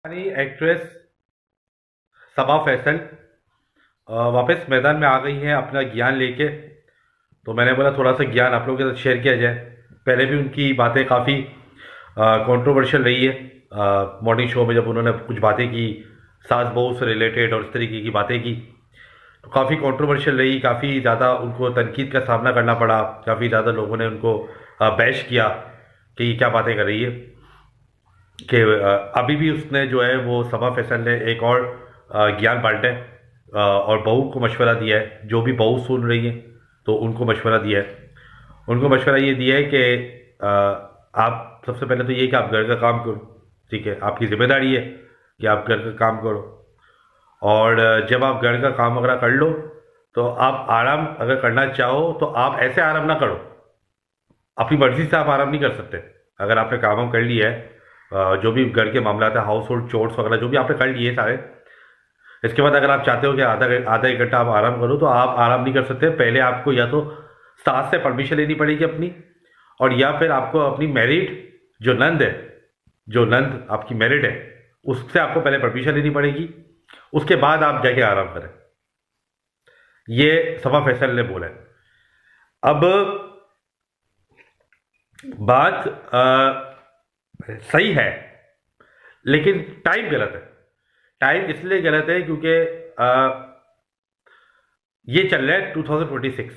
Pakistani actress सबा फैसल वापस मैदान में आ गई हैं अपना ज्ञान लेके। तो मैंने बोला थोड़ा सा ज्ञान आप लोगों के साथ शेयर किया जाए। पहले भी उनकी बातें काफ़ी कंट्रोवर्शियल रही है। मॉर्निंग शो में जब उन्होंने कुछ बातें की सास बहू से रिलेटेड और इस तरीके की बातें की तो काफ़ी कंट्रोवर्शियल रही, काफ़ी ज़्यादा उनको तनकीद का सामना करना पड़ा, काफ़ी ज़्यादा लोगों ने उनको बैश किया कि ये क्या बातें कर रही है। कि अभी भी उसने जो है वो सबा फैसल ने एक और ज्ञान बांटा है और बहू को मशवरा दिया है। जो भी बहू सुन रही है तो उनको मशवरा दिया है। उनको मशवरा ये दिया है कि आप सबसे पहले तो ये कि आप घर का काम करो, ठीक है, आपकी जिम्मेदारी है कि आप घर का काम करो। और जब आप घर का काम वगैरह कर लो तो आप आराम अगर करना चाहो तो आप ऐसे आराम ना करो, अपनी मर्जी से आप आराम नहीं कर सकते। अगर आपने काम वाम कर लिया है, जो भी घर के मामला है, हाउस होल्ड चोर्स वगैरह जो भी आपने कर लिए सारे, इसके बाद अगर आप चाहते हो कि आधा एक घंटा आप आराम करो तो आप आराम नहीं कर सकते। पहले आपको या तो सास से परमिशन लेनी पड़ेगी अपनी, और या फिर आपको अपनी मैरिड जो नंद है, जो नंद आपकी मैरिड है, उससे आपको पहले परमिशन लेनी पड़ेगी। उसके बाद आप जाके आराम करें। ये सबा फैसल ने बोला है। अब बात सही है, लेकिन टाइम गलत है। टाइम इसलिए गलत है क्योंकि ये चल रहा है 2026।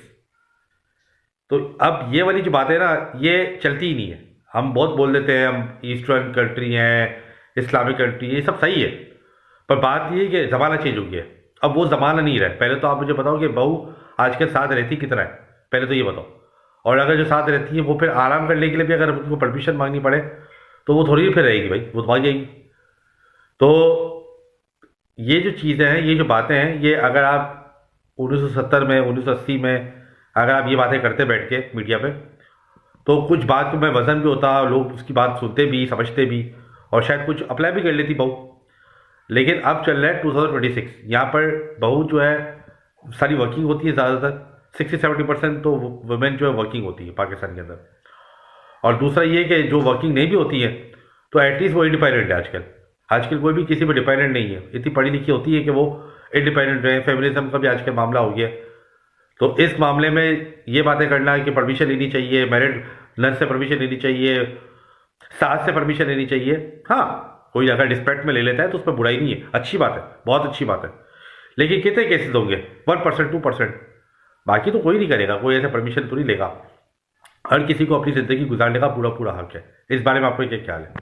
तो अब ये वाली जो बात है ना, ये चलती ही नहीं है। हम बहुत बोल देते हैं हम ईस्टर्न कंट्री हैं, इस्लामिक कंट्री, ये सब सही है, पर बात ये है कि ज़माना चेंज हो गया है। अब वो ज़माना नहीं रहा है। पहले तो आप मुझे बताओ कि बहू आजकल साथ रहती कितना है, पहले तो ये बताओ। और अगर जो साथ रहती है वो फिर आराम करने के लिए भी अगर उनको परमिशन मांगनी पड़े तो वो थोड़ी फिर रहेगी भाई, वो तो भाग जाएगी। तो ये जो चीज़ें हैं, ये जो बातें हैं, ये अगर आप 1970 में 1980 में अगर आप ये बातें करते बैठ के मीडिया पे तो कुछ बात में वजन भी होता, लोग उसकी बात सुनते भी, समझते भी, और शायद कुछ अप्लाई भी कर लेती बहू। लेकिन अब चल रहा है 2026, यहाँ पर बहू जो है सारी वर्किंग होती है, ज़्यादातर 60-70% तो वुमेन जो है वर्किंग होती है पाकिस्तान के अंदर। और दूसरा ये कि जो वर्किंग नहीं भी होती है तो एटलीस्ट वो इंडिपेंडेंट है। आजकल आजकल कोई भी किसी पर डिपेंडेंट नहीं है, इतनी पढ़ी लिखी होती है कि वो इंडिपेंडेंट रहे। फेमिनिज्म का भी आजकल मामला हो गया। तो इस मामले में ये बातें करना कि परमिशन लेनी चाहिए, मैरिड नर्स से परमिशन लेनी चाहिए, सास से परमिशन लेनी चाहिए, हाँ, कोई अगर रिस्पेक्ट में ले लेता है तो उसमें बुराई नहीं है, अच्छी बात है, बहुत अच्छी बात है। लेकिन कितने केसेस होंगे? 1% 2%। बाकी तो कोई नहीं करेगा, कोई ऐसे परमिशन तो नहीं लेगा। हर किसी को अपनी ज़िंदगी गुजारने का पूरा पूरा हक है। इस बारे में आपको क्या ख्याल है?